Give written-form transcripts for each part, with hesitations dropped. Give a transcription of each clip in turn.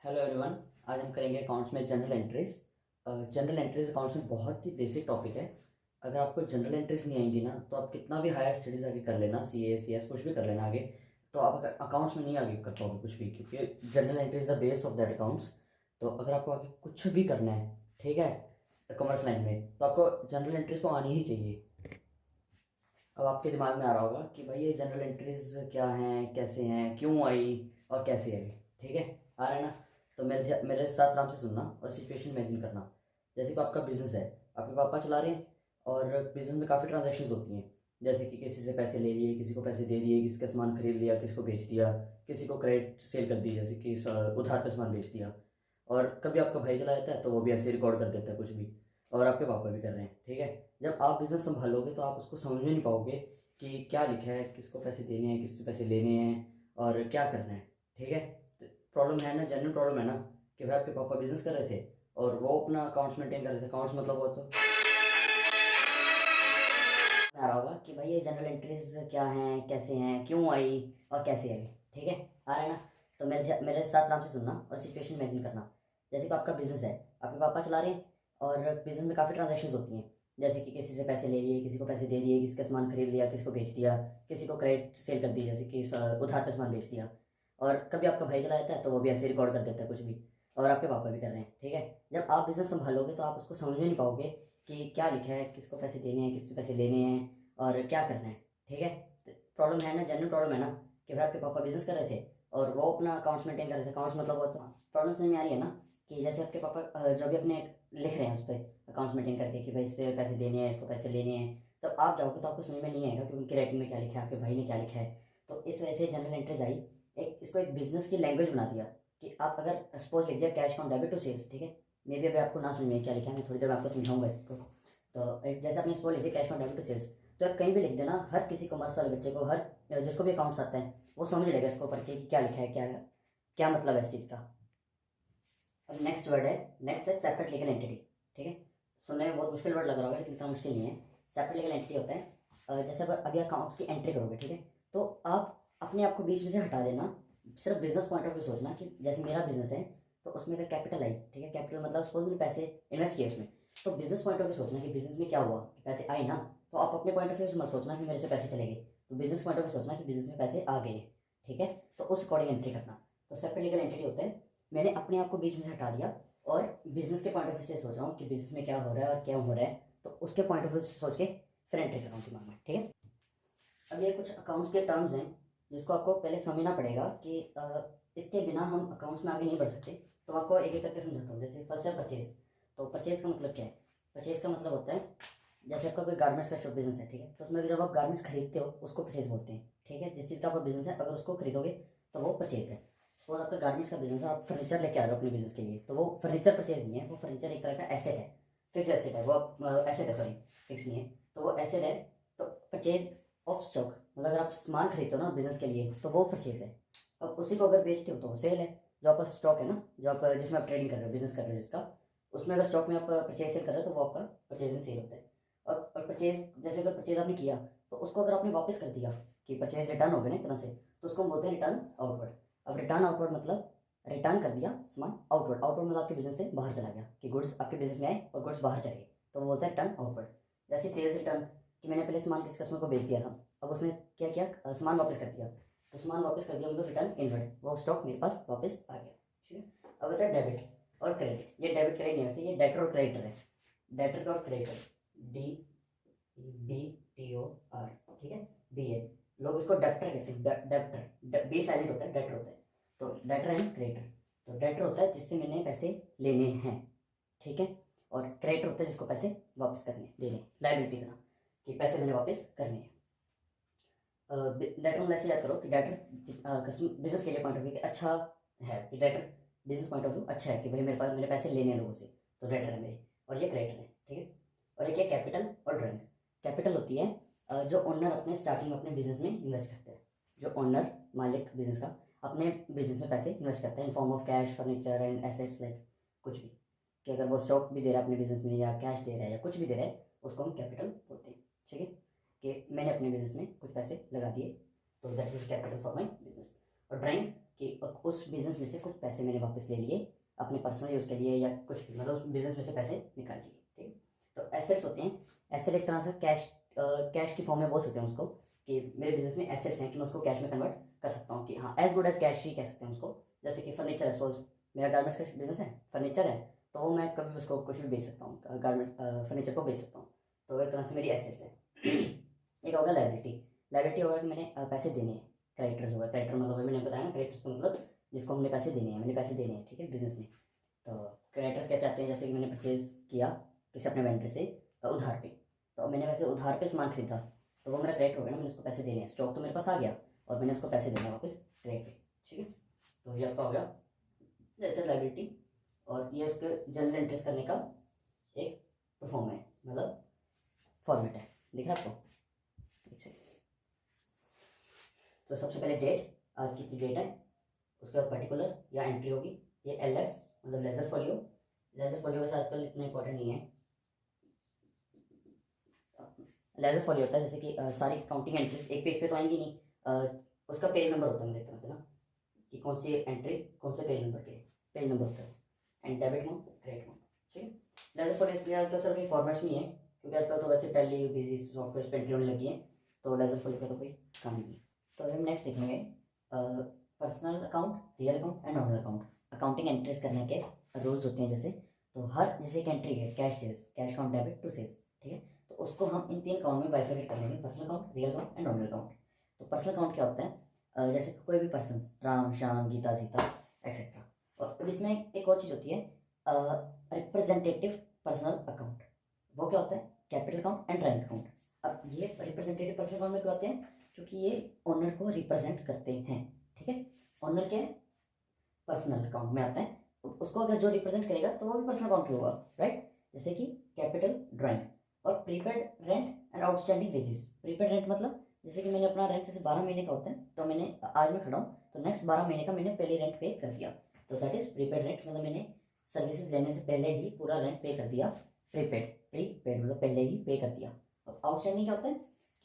Hello everyone. आज हम करेंगे अकाउंट्स में general entries. General entries accounts में बहुत ही बेसिक टॉपिक है। अगर आपको जनरल एंट्रीज नहीं आएंगी ना तो आप कितना भी हायर स्टडीज़ आगे कर लेना, सीए सीएस कुछ भी कर लेना आगे, तो आप अकाउंट्स में नहीं आगे कर पाओगे कुछ भी, क्योंकि general entry is the base of that accounts. तो अगर आपको आगे कुछ भी करना है, ठीक है, कॉमर्स लाइन में, तो आपको जनरल एंट्रीज तो आनी ही चाहिए। अब आपके दिमाग में आ रहा होगा कि भाई ये जनरल एंट्रीज क्या हैं, कैसे हैं, क्यों आई और कैसे आई। ठीक है, आ रहा है ना। तो मेरे साथ आराम से सुनना और सिचुएशन इमेजिन करना। जैसे कि आपका बिजनेस है, आपके पापा चला रहे हैं और बिजनेस में काफ़ी ट्रांजैक्शंस होती हैं। जैसे कि किसी से पैसे ले लिए, किसी को पैसे दे दिए, किसी का सामान खरीद लिया, किसी को बेच दिया, किसी को क्रेडिट सेल कर दी, जैसे कि उधार पे सामान बेच दिया। और कभी आपका भाई चला जाता है तो वो भी ऐसे रिकॉर्ड कर देता है कुछ भी, और आपके पापा भी कर रहे हैं। ठीक है, जब आप बिज़नेस संभालोगे तो आप उसको समझ में नहीं पाओगे कि क्या लिखा है, किसको पैसे देने हैं, किससे पैसे लेने हैं और क्या करना है। ठीक है, तो प्रॉब्लम है ना, जेन्युइन प्रॉब्लम है ना, कि भाई आपके पापा बिजनेस कर रहे थे और वो अपना अकाउंट्स मेंटेन कर रहे थे। अकाउंट्स मतलब वो तो आ रहा होगा कि भाई ये जनरल एंट्रीज क्या हैं, कैसे हैं, क्यों आई और कैसे आई। ठीक है, आ रहा है ना। तो मेरे साथ आराम से सुनना और सिचुएशन इमेजिन करना। जैसे कि आपका बिजनेस है, आपके पापा चला रहे हैं और बिजनेस में काफ़ी ट्रांजैक्शंस होती हैं। जैसे कि किसी से पैसे ले लिए, किसी को पैसे दे दिए, किसी का सामान खरीद लिया, किसी को बेच दिया, किसी को क्रेडिट सेल कर दी, जैसे कि उधार पे सामान बेच दिया। और कभी आपका भाई चला जाता है तो वो भी ऐसे रिकॉर्ड कर देता है कुछ भी, और आपके पापा भी कर रहे हैं। ठीक है, जब आप बिजनेस संभालोगे तो आप उसको समझ में नहीं पाओगे कि क्या लिखा है, किसको पैसे देने हैं, किससे पैसे लेने हैं और क्या करना है। ठीक है, तो प्रॉब्लम है ना, जेन्युइन प्रॉब्लम है ना, कि भाई आपके पापा बिजनेस कर रहे थे और वो अपना अकाउंट्स मेंटेन कर रहे थे। अकाउंट्स मतलब वो तो प्रॉब्लम समझ में आ रही है ना, कि जैसे आपके पापा जो भी अपने लिख रहे हैं उस पर अकाउंट्स मेंटेन करके कि भाई इससे पैसे देने हैं, इसको पैसे लेने हैं, तो आप जाओगे तो आपको समझ में नहीं आएगा कि उनकी राइटिंग में क्या लिखा है, आपके भाई ने क्या लिखा है। तो इस वजह से जनरल एंट्रीज आई, एक इसको एक बिजनेस की लैंग्वेज बना दिया। कि आप अगर सपोज लिख दिया cash from debit to sales, ठीक है, मे भी अभी आपको ना समझ में क्या लिखा है, मैं थोड़ी देर में आपको समझाऊंगा इसको। तो जैसे आपने सपोज लिख दिया cash from debit to sales, तो आप कहीं भी लिख देना, हर किसी कॉमर्स वाले बच्चे को, हर जिसको भी अकाउंट्स आता है वो समझ लेगा इसको पढ़ के कि क्या लिखा है, क्या क्या मतलब है इस चीज़ का। अब नेक्स्ट वर्ड है, नेक्स्ट है सेपरेट लीगल एंटिटी। ठीक है, सुनने में बहुत मुश्किल वर्ड लग रहा होगा लेकिन इतना मुश्किल नहीं है। सेपरेट लीगल एंटिटी होता है जैसे अभी अकाउंट्स की एंट्री करोगे, ठीक है, तो आप अपने आप को बीच में से हटा देना। सिर्फ बिजनेस पॉइंट ऑफ व्यू सोचना कि जैसे मेरा बिजनेस है तो उसमें अगर कैपिटल आई, ठीक है, कैपिटल मतलब सपोज मैंने पैसे इन्वेस्ट किए उसमें, तो बिजनेस पॉइंट ऑफ व्यू सोचना कि बिजनेस में क्या हुआ, कि पैसे आए ना। तो आप अपने पॉइंट ऑफ व्यू से मत सोचना कि मेरे से पैसे चले गए, तो बिजनेस पॉइंट ऑफ व्यू सोचना कि बिजनेस में पैसे आ गए। ठीक है, तो उस अकॉर्डिंग एंट्री करना। तो सेपरेट लीगल एंटिटी होता है, मैंने अपने आप को बीच में से हटा दिया और बिजनेस के पॉइंट ऑफ व्यू से सोच रहा हूँ कि बिजनेस में क्या हो रहा है और क्या हो रहा है, तो उसके पॉइंट ऑफ व्यू से सोच के फिर एंट्री कर रहा हूँ दिमाग में। ठीक है, अब ये कुछ अकाउंट्स के टर्म्स हैं जिसको आपको पहले समझना पड़ेगा कि इसके बिना हम अकाउंट्स में आगे नहीं बढ़ सकते। तो आपको एक एक करके समझाता हूँ। जैसे फर्स्ट है परचेज। तो परचेज का मतलब क्या है? परचेज का मतलब होता है, जैसे आपका कोई गारमेंट्स का शॉप बिजनेस है, ठीक है, तो उसमें जब आप गारमेंट्स खरीदते हो उसको परचेज बोलते हैं। ठीक है, जिस चीज़ का आपका बिजनेस है अगर उसको खरीदोगे तो वो परचेज है। सपोज आपका गारमेंट्स का बिजनेस है, आप फर्नीचर लेके आ रहे हो अपने बिजनेस के लिए, तो वो फर्नीचर परचेज नहीं है, वो फर्नीचर एक तरह का एसेट है, फिक्स एसेट है वो, एसेट है, सॉरी, फिक्स नहीं है, तो वो एसेट है। तो परचेज ऑफ स्टॉक मतलब अगर आप सामान खरीदते हो ना बिजनेस के लिए तो वो परचेज है। अब उसी को अगर बेचते हो तो वो सेल है। जो आपका स्टॉक है ना, जो आप जिसमें आप ट्रेडिंग कर रहे हो, बिजनेस कर रहे हो जिसका, उसमें अगर स्टॉक में आप परचेज सेल कर रहे हो तो वो आपका परचेज एंड सेल होता है। और परचेज, जैसे अगर परचेज आपने किया तो उसको अगर आपने वापस कर दिया कि परचेज रिटर्न हो गया ना इतना से, तो उसको हम बोलते हैं रिटर्न आउटवर्ड। अब रिटर्न आउटवर्ड मतलब रिटर्न कर दिया सामान आउटवर्ड। आउटवर्ड मतलब आपके बिजनेस से बाहर चला गया, कि गुड्स आपके बिजनेस में आए और गुड्स बाहर चले गए, तो वो बोलते हैं रिटर्न आउटवर्ड। जैसे सेल्स रिटर्न, कि मैंने पहले सामान किसी कस्टमर को बेच दिया था, अब उसने क्या किया, सामान वापस कर दिया, तो सामान वापस कर दिया मतलब रिटर्न इनवर्ड, वो स्टॉक मेरे पास वापस आ गया। ठीक है, अब होता है डेबिट और क्रेडिट। ये डेबिट क्रेडिट नहीं, वैसे ये डेटर और क्रेडिटर है। डेटर का और creditor, D B T O R, ठीक है, बी है। लोग इसको डेप्टर कहते हैं, डेप्टर, बी साइलेंट होता है, डेटर होता है। तो डेटर एंड क्रेडिटर, तो डेटर होता है जिससे मैंने पैसे लेने हैं, ठीक है, और क्रेडिटर होता है जिसको पैसे वापस करने देने, लाइबिलिटी तरह, कि पैसे मैंने वापस करने हैं। डेटर मतलब ऐसे याद करो कि डेटर कस्टमर बिजनेस के लिए पॉइंट ऑफ व्यू अच्छा है, कि debtor business point of view अच्छा है कि भाई मेरे पास मेरे पैसे लेने हैं लोगों से, तो डेटर है मेरे, और ये क्रेडिटर है। ठीक है, और एक है कैपिटल और ड्राइंग। कैपिटल होती है जो ओनर अपने स्टार्टिंग में अपने बिजनेस में इन्वेस्ट करते हैं। जो ओनर, मालिक बिजनेस का, अपने बिजनेस में पैसे इन्वेस्ट करता है in form of cash, furniture and assets, like कुछ भी, कि अगर वो स्टॉक भी दे रहा है अपने बिजनेस में या कैश दे रहा है या कुछ भी दे रहा है, उसको हम कैपिटल बोलते हैं। ठीक है, कि मैंने अपने बिजनेस में कुछ पैसे लगा दिए, तो that is capital for my business. और ड्राइंग, कि उस बिज़नेस में से कुछ पैसे मैंने वापस ले लिए अपने पर्सनल यूज़ के लिए, या कुछ भी मतलब उस बिज़नेस में से पैसे निकाल लिए, ठीक है। तो एसेट्स होते हैं, एसेट एक तरह से कैश की फॉर्म में बोल सकते हैं उसको, कि मेरे बिजनेस में एसेट्स हैं कि मैं उसको कैश में कन्वर्ट कर सकता हूँ, कि हाँ एज गुड एज कैश ही कह सकते हैं उसको। जैसे कि फर्नीचर है, सपोज मेरा गारमेंट्स का बिजनेस है, फर्नीचर है, तो वो मैं कभी उसको कुछ भी बेच सकता हूँ, गारमेंट फर्नीचर को बेच सकता हूँ। तो एक तरह से मेरी एसेट्स है। एक होगा लाइबिलिटी। लाइबिलिटी होगा कि मैंने पैसे देने हैं, क्रेडिटर्स होगा। क्रेडिटर मतलब मैंने बताया ना, क्रेडिटर्स का मतलब जिसको हमने पैसे देने हैं, मैंने पैसे देने हैं, ठीक है, बिजनेस में। तो क्रेडिटर्स कैसे आते हैं, जैसे कि मैंने परचेज किया किसी अपने वेंडर से उधार पे, तो मैंने वैसे उधार पे सामान खरीदा, तो वो मेरा क्रेडिट हो गया ना, मैंने उसको पैसे देने हैं, स्टॉक तो मेरे पास आ गया और मैंने उसको पैसे देने हैं वापस क्रेडिट पे, ठीक है। तो ये आपका हो गया एसेट लाइबिलिटी, और ये उसके जनरल इंटरेस्ट करने का एक परफॉर्म है, मतलब फॉर्मेट है, दिख रहा है आपको। तो सबसे पहले डेट, आज कितनी डेट है, उसके बाद पर्टिकुलर या एंट्री होगी। ये LF मतलब लेजर फोलियो। लेजर फोलियो वैसे आजकल इतना इंपॉर्टेंट नहीं है। लेजर फोलियो होता है जैसे कि सारी काउंटिंग एंट्रीज एक पेज पे तो आएंगी नहीं, उसका पेज नंबर होता है, मतलब एक तरह से ना, कि कौन सी एंट्री कौन से पेज नंबर पे, पेज नंबर होता है। And debit amount, credit amount, ठीक है। लेजर फोलियो इसलिए आजकल सिर्फ फॉर्मेट्स में है, क्योंकि आजकल तो वैसे टैली बिजी सॉफ्टवेयर पे एंट्री होने लगी है, तो लेजर फोलियो का तो कोई काम नहीं है। तो हम नेक्स्ट देखेंगे personal account, real account and nominal account. Accounting entries करने के रूल्स होते हैं, जैसे तो हर जैसे एक एंट्री है cash sales, cash account debit to sales, ठीक है। तो उसको हम इन 3 अकाउंट में बाइफरकेट कर लेंगे, personal account, real account and nominal account. तो पर्सनल अकाउंट क्या होता है, जैसे कोई भी पर्सन, राम श्याम गीता सीता एक्सेट्रा। और इसमें एक और चीज़ होती है रिप्रेजेंटेटिव पर्सनल अकाउंट। वो क्या होता है, capital account and drawing account. अब ये रिप्रेजेंटेटिव पर्सनल अकाउंट में क्या होते हैं, क्योंकि ये ओनर को रिप्रेजेंट करते हैं, ठीक है। ओनर के पर्सनल अकाउंट में आता है, तो उसको अगर जो रिप्रेजेंट करेगा तो वो भी पर्सनल अकाउंट में होगा, राइट। जैसे कि कैपिटल, ड्राइंग। और prepaid rent and outstanding wages. Prepaid rent मतलब जैसे कि मैंने अपना रेंट जैसे 12 महीने का होता है, तो मैंने आज मैं खड़ा हूँ तो नेक्स्ट 12 महीने का मैंने पहले रेंट पे कर दिया, तो दैट इज प्रीपेड रेंट, मतलब मैंने सर्विसेज लेने से पहले ही पूरा रेंट पे कर दिया। प्रीपेड, प्रीपेड मतलब पहले ही पे कर दिया। अब आउटस्टैंडिंग क्या होता है,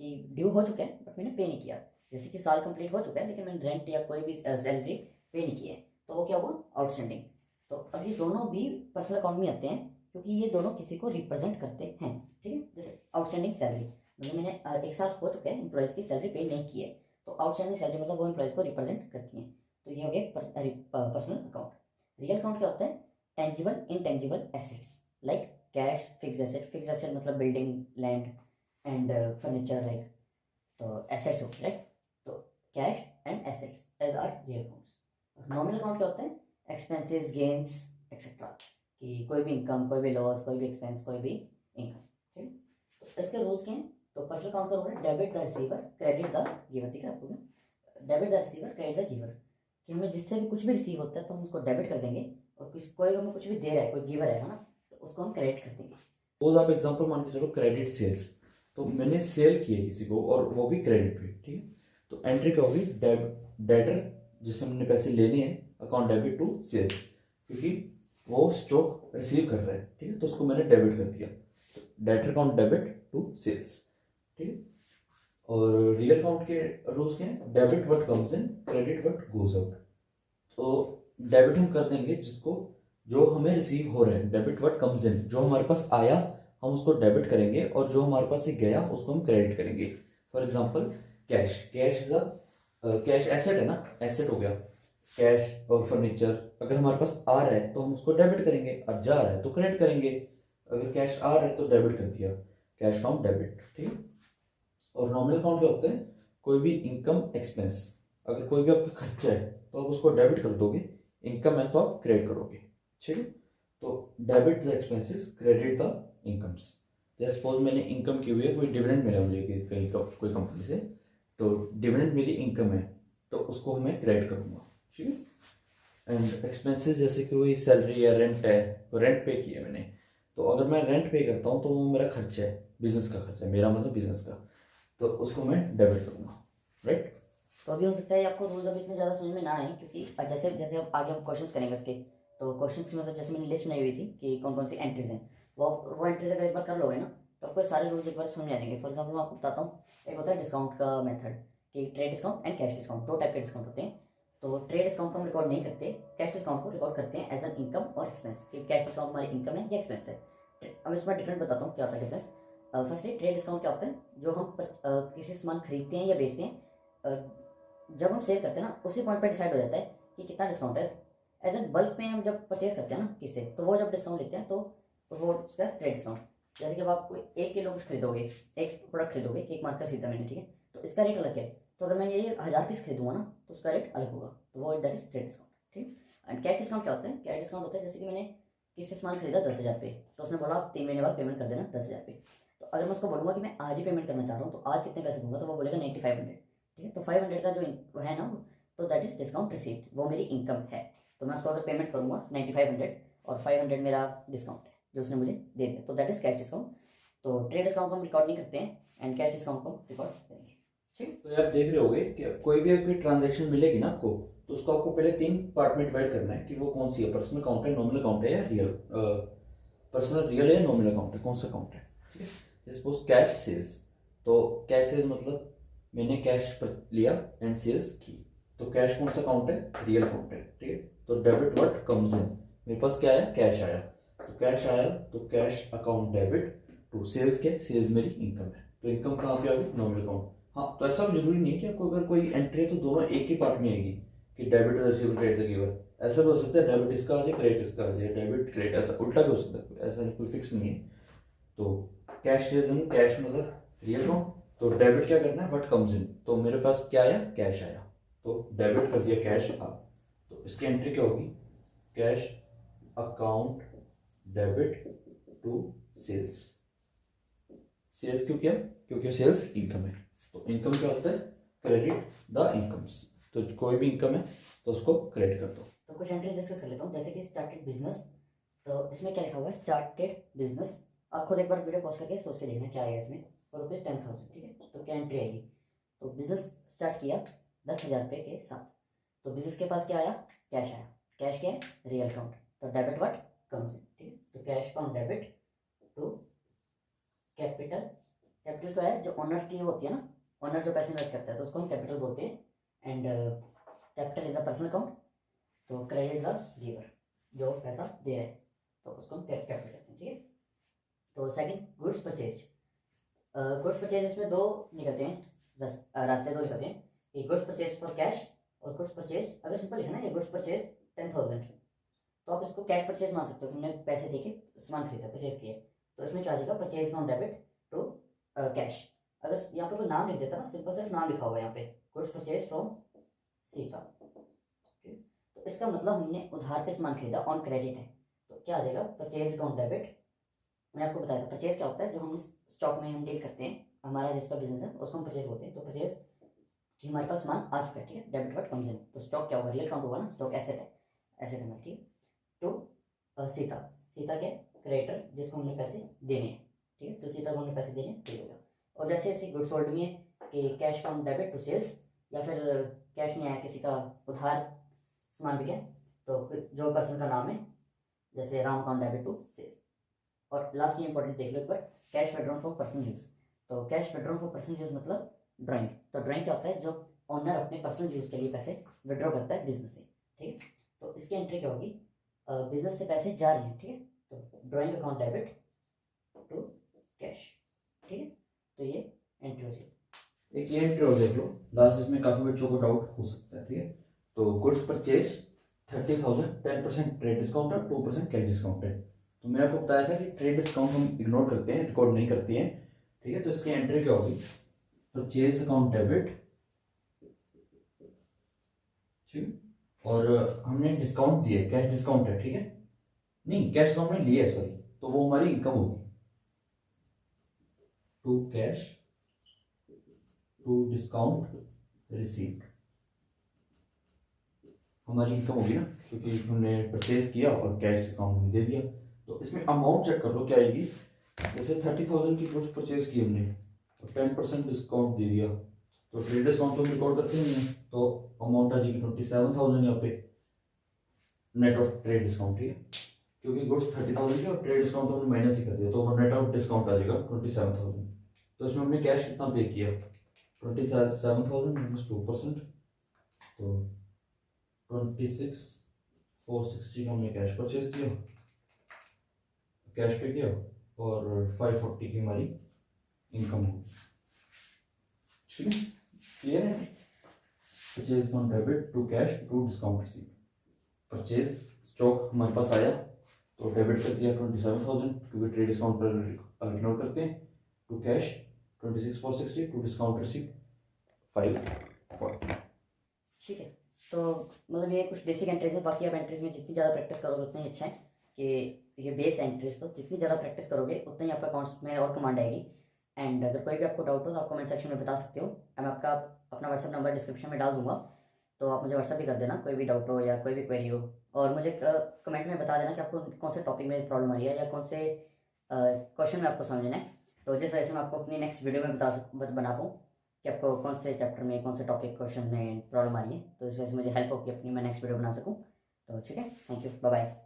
कि ड्यू हो चुका है बट मैंने पे नहीं किया, जैसे कि साल कंप्लीट हो चुका है लेकिन मैंने रेंट या कोई भी सैलरी पे नहीं की है, तो वो क्या हुआ, आउटस्टैंडिंग। तो अब ये दोनों भी पर्सनल अकाउंट में आते हैं, क्योंकि ये दोनों किसी को रिप्रेजेंट करते हैं, ठीक है। जैसे आउटस्टैंडिंग सैलरी मतलब मैंने 1 साल हो चुका है एम्प्लॉयज़ की सैलरी पे नहीं की है, तो आउटस्टैंडिंग सैलरी मतलब वो एम्प्लॉयज़ को रिप्रेजेंट करती हैं, तो ये हो गया पर्सनल अकाउंट। रियल अकाउंट क्या होता है, tangible intangible assets like cash, fixed asset. Fixed asset मतलब building, land and furniture, like तो एसेट्स होते हैं, राइट। तो cash and assets as are real accounts. Nominal account क्या होता है, एक्सपेंसेस, गेन्स एक्सेट्रा, कि कोई भी इनकम, कोई भी लॉस, कोई भी एक्सपेंस, कोई भी इनकम, ठीक है। तो इसके रूल्स क्या हैं, तो पर्सनल अकाउंट का रूल है debit the receiver, credit the giver. दिख रहा है आपको क्या, debit the receiver, credit the giver, कि हमें जिससे भी कुछ भी रिसीव होता है तो हम उसको डेबिट कर देंगे, और कोई हमें कुछ भी दे रहा है, कोई गिवर है ना, तो उसको हम क्रेडिट कर देंगे। सपोज आप एग्जांपल मान के चलो क्रेडिट सेल्स, तो मैंने सेल किए किसी को और वो भी क्रेडिट पे, ठीक है। तो एंट्री क्या होगी, डेटर जिससे मैंने पैसे लेने हैं, अकाउंट डेबिट टू सेल्स, क्योंकि वो स्टॉक रिसीव कर रहा है, ठीक है, तो उसको मैंने डेबिट कर दिया, तो debtor account debit to sales, ठीक है। और रियल अकाउंट के रूल्स क्या है, debit what comes in, credit what goes out. तो डेबिट हम कर देंगे जिसको, जो हमें रिसीव हो रहा है, डेबिट व्हाट कम्स इन, जो हमारे पास आया हम उसको डेबिट करेंगे, और जो हमारे पास से गया उसको हम क्रेडिट करेंगे। For example cash, cash is a cash asset है ना, एसेट हो गया कैश। और फर्नीचर अगर हमारे पास आ रहा है तो हम उसको डेबिट करेंगे, और जा रहा है तो क्रेडिट करेंगे। अगर कैश आ रहा है तो डेबिट कर दिया, कैश अकाउंट डेबिट, ठीक है। और नॉमिनल अकाउंट क्या होते हैं, कोई भी इनकम, एक्सपेंस, अगर कोई भी आपका खर्चा है तो आप उसको डेबिट कर दोगे, इनकम है तो आप क्रेडिट करोगे, ठीक है। तो debit the expenses, credit the incomes. जैसे सपोज मैंने इनकम की हुई है, कोई डिविडेंड मिला मुझे कहीं कोई कंपनी से, तो डिविडेंड मेरी इनकम है, तो उसको मैं क्रेडिट करूँगा, ठीक है। एंड एक्सपेंसेस जैसे कि कोई सैलरी या रेंट है, तो रेंट पे किया मैंने, तो अगर मैं रेंट पे करता हूँ तो वो मेरा खर्चा है, बिजनेस का खर्चा है, मेरा मतलब बिजनेस का, तो उसको मैं डेबिट करूँगा, राइट। तो अभी हो सकता है आपको रूल्स अभी इतने ज़्यादा समझ में ना आए, क्योंकि जैसे जैसे अब आगे हम क्वेश्चंस करेंगे उसके, तो क्वेश्चंस की मतलब जैसे मैंने लिस्ट बनाई हुई थी कि कौन कौन सी एंट्रीज हैं, वो एंट्रीज अगर एक बार कर लोगे ना, तो आपको सारे रूल्स एक बार समझ में आ जाएंगे। फॉर एग्जाम्पल मैं आपको बताता हूँ, एक होता है डिस्काउंट का मेथड, कि trade discount and cash discount, 2 type के डिस्काउंट होते हैं। तो ट्रेड डिस्काउंट को हम रिकॉर्ड नहीं करते, कैश डिस्काउंट को रिकॉर्ड करते हैं एज एन इनकम और एक्सपेंस कि कैश डिस्काउंट हमारी इनकम है या एक्सपेंस है। अब इसमें डिफरेंट बताता हूँ क्या होता है डिफरेंस। फर्स्टली ट्रेड डिस्काउंट क्या होता है, जो हम किसी सामान खरीदते हैं या बेचते हैं, जब हम सेल करते हैं ना उसी पॉइंट पर डिसाइड हो जाता है कि कितना डिस्काउंट है। एज एन बल्क में हम जब परचेज करते हैं ना किससे, तो वो जब डिस्काउंट लेते हैं तो वो उसका ट्रेड डिस्काउंट। जैसे कि अब आप कोई 1 किलो कुछ खरीदोगे, एक प्रोडक्ट खरीदोगे, केक मार्कर खरीदा मैंने, ठीक है, तो इसका रेट अलग है। तो अगर मैं ये 1000 पीस खरीदूंगा ना तो उसका रेट अलग होगा, तो वो दैट इज ट्रेड डिस्काउंट, ठीक। एंड कैश डिस्काउंट क्या होता है, कैश डिस्काउंट होता है जैसे कि मैंने किसी से सामान खरीदा 10,000 पे, तो उसने बोला आप 3 महीने बाद पेमेंट कर देना 10,000 पे। तो अगर मैं उसको बोलूँगा कि मैं आज ही पेमेंट करना चाह रहा हूँ तो आज कितने पैसे दूंगा, तो वो बोलेगा 9500, ठीक है। तो 500 का जो है ना, तो दैट इज डिस्काउंट रिसीव्ड, वो मेरी इनकम है। तो मैं उसको अगर पेमेंट करूँगा 9500 और 500 मेरा डिस्काउंट है जो उसने मुझे दे दिया, तो दैट इज कैश डिस्काउंट। तो ट्रेड डिस्काउंट को हम रिकॉर्ड नहीं करते हैं एंड कैश डिस्काउंट को रिकॉर्ड करेंगे, ठीक। तो आप देख रहे होगे कि कोई भी कोई ट्रांजैक्शन मिलेगी ना आपको, तो उसको आपको पहले 3 पार्ट में डिवाइड करना है कि वो कौन सी है, पर्सनल अकाउंट है, नॉमिनल अकाउंट है या रियल, पर्सनल रियल है, नॉमिनल अकाउंट है, कौन सा अकाउंट है, ठीक है। सपोज कैश सेल्स, तो कैश सेल्स मतलब मैंने कैश पर लिया एंड सेल्स की, तो कैश कौन सा अकाउंट है, रियल अकाउंट है, ठीक है। तो डेबिट व्हाट कम्स इन, मेरे पास क्या आया, कैश आया, तो कैश आया तो cash account debit to sales, के सेल्स मेरी इनकम है, तो इनकम कहाँ पे आ गई, नॉमिनल अकाउंट। हाँ, तो ऐसा भी जरूरी नहीं है कि आपको अगर कोई एंट्री है तो दोनों एक ही पार्ट में आएगी कि डेबिट रिसीवेबल क्रेडिट गिवर, ऐसा भी हो सकता है डेबिट इसका आ जाए क्रेडिट इसका आ जाए, डेबिट क्रेडिट, ऐसा उल्टा भी हो सकता है, ऐसा कोई फिक्स नहीं है। तो कैश सेल्स कैश मतलब रियल अकाउंट, तो डेबिट क्या करना है, व्हाट कम्स इन, तो मेरे पास क्या आया, कैश आया, तो डेबिट कर दिया कैश आ, तो इसकी एंट्री क्या होगी, cash account debit to sales. Sales क्यों किया, क्योंकि सेल्स इनकम है, तो इनकम क्या होता है, क्रेडिट द इनकम्स, तो कोई भी इनकम है तो उसको क्रेडिट कर दो। तो कुछ एंट्रीज डिस्कस कर लेता हूँ, जैसे कि स्टार्टेड बिजनेस, तो इसमें क्या लिखा हुआ है, स्टार्टेड बिजनेस। आप खुद एक बार वीडियो पॉज करके सोच के देखना क्या आएगा इसमें, और रुपीज़ 10,000, ठीक है। तो क्या एंट्री आएगी, तो बिजनेस स्टार्ट किया 10,000 रुपये के साथ, तो बिजनेस के पास क्या आया, कैश आया, कैश क्या है, रियल अकाउंट, तो डेबिट व्हाट कम्स इन, ठीक है। तो cash account debit to capital, capital क्या है, जो ऑनर की होती है ना, ऑनर जो पैसे इन्वेस्ट करता है तो उसको हम कैपिटल बोलते हैं। And capital is a personal account, तो क्रेडिट द गिवर, जो पैसा दे रहे हैं तो उसको हम कैपिटल कहते हैं, ठीक है। तो second goods purchase, goods purchase इसमें दो निकलते हैं, रास्ते दो निकलते हैं, एक गुड्स परचेज फॉर कैश और गुड्स परचेज, अगर सिंपल लिखा ना ये गुड्स परचेज 10,000, तो आप इसको कैश परचेज मान सकते हो, तुमने पैसे दे के सामान खरीदा, परचेज किया, तो इसमें क्या आ जाएगा, purchase account debit to cash. अगर यहाँ पे कोई नाम लिख देता ना, सिंपल सिर्फ नाम लिखा हुआ है यहाँ पे, गुड्स परचेज फ्रॉम सीता, तो इसका मतलब हमने उधार पे सामान खरीदा, ऑन क्रेडिट है, तो क्या आ जाएगा, परचेज अकाउंट डेबिट। मैंने आपको बताया था परचेज क्या होता है, जो हम स्टॉक में हम डील करते हैं, हमारा जिसका बिजनेस है उसको हम परचेज बोलते हैं। तो परचेज कि हमारे पास सामान आ चुका है, ठीक है, डेबिट व्हाट कम्स इन, तो स्टॉक क्या होगा, रियल अकाउंट होगा ना, स्टॉक एसेट है, एसेट हमारा, ठीक। टू सीता, सीता क्या है, क्रेडिटर जिसको हमने पैसे देने हैं, ठीक है, तो सीता को हमने पैसे देने हैं, होगा। और जैसे ऐसे गुड सोल्ड में है कि cash account debit to sales, या फिर कैश नहीं आया, किसी का उधार सामान बिका, तो जो पर्सन का नाम है, जैसे Ram account debit to sales. और लास्ट में इंपॉर्टेंट देख लो एक बार, cash withdrawn for personal use, तो cash withdrawn for personal use मतलब ड्राइंग, तो ड्राइंग क्या होता है, जो ऑनर अपने पर्सनल यूज के लिए पैसे विड्रॉ करता है बिजनेस से, ठीक है। तो इसकी एंट्री क्या होगी, बिजनेस से पैसे जा रहे हैं, ठीक है, तो drawing account debit to cash, ठीक है। तो ये एंट्री हो जाएगी। एक ये एंट्री और देख लो, लास्ट इसमें काफी बच्चों को डाउट हो सकता है, ठीक है। तो गुड्स परचेज 30,000, 10% ट्रेड डिस्काउंट है, 2% कैश डिस्काउंट है। तो मैंने आपको बताया था कि ट्रेड डिस्काउंट हम इग्नोर करते हैं, रिकॉर्ड नहीं करते हैं, ठीक है। तो इसकी एंट्री क्या होगी, परचेज अकाउंट डेबिट, ठीक, और हमने डिस्काउंट दिया, कैश डिस्काउंट है, ठीक है, नहीं कैश डिस्काउंट में लिया है, सॉरी, तो वो हमारी इनकम होगी, to cash to discount received, हमारी इनकम होगी ना, क्योंकि हमने परचेज किया और कैश डिस्काउंट दे दिया। तो इसमें अमाउंट चेक कर लो क्या आएगी, जैसे 30,000 की गुड्स परचेज की हमने और 10% डिस्काउंट दे दिया, तो ट्रेड डिस्काउंट तो हम रिकॉर्ड करते नहीं है, तो अमाउंट आ जाएगी 27,000 यहाँ पे, नेट ऑफ ट्रेड डिस्काउंट, ठीक है, क्योंकि गुड्स 30,000 की और ट्रेड डिस्काउंट तो हमने माइनस ही कर दिया, तो नेट ऑफ डिस्काउंट आ जाएगा 27,000। तो इसमें हमने कैश कितना पे किया, 27,000 -2%, तो 26,460 का हमने कैश परचेज किया, कैश पे किया, और 540 की हमारी इनकम हो। ठीक है, क्लियर है। Purchase on debit to cash to discount receive. Purchase stock हमारे पास आया तो डेबिट कर दिया 27,000, क्योंकि ट्रेड डिस्काउंट पर इग्नोर करते हैं, to cash 26,460, to discount receive 540। ठीक है, तो मतलब ये कुछ बेसिक एंट्रीज है। बाकी आप एंट्रीज में जितनी ज़्यादा प्रैक्टिस करोगे उतना ही अच्छा है कि ये बेस एंट्रीज, तो जितनी ज़्यादा प्रैक्टिस करोगे उतना ही आपका अकाउंट्स में और कमांड आएगी। एंड अगर कोई भी आपको डाउट हो तो आप कमेंट सेक्शन में बता सकते हो। मैं आपका अपना व्हाट्सअप नंबर डिस्क्रिप्शन में डाल दूंगा, तो आप मुझे व्हाट्सअप भी कर देना कोई भी डाउट हो या कोई भी क्वेरी हो। और मुझे कमेंट में बता देना कि आपको कौन से टॉपिक में प्रॉब्लम आ रही है या कौन से क्वेश्चन में आपको समझना है, तो जिस वजह से मैं आपको अपनी नेक्स्ट वीडियो में बना पाऊँ कि आपको कौन से चैप्टर में कौन से टॉपिक क्वेश्चन में प्रॉब्लम आ रही है, तो इस वजह से मुझे हेल्प हो कि अपनी मैं नेक्स्ट वीडियो बना सकूँ। तो ठीक है, थैंक यू, बाय बाय।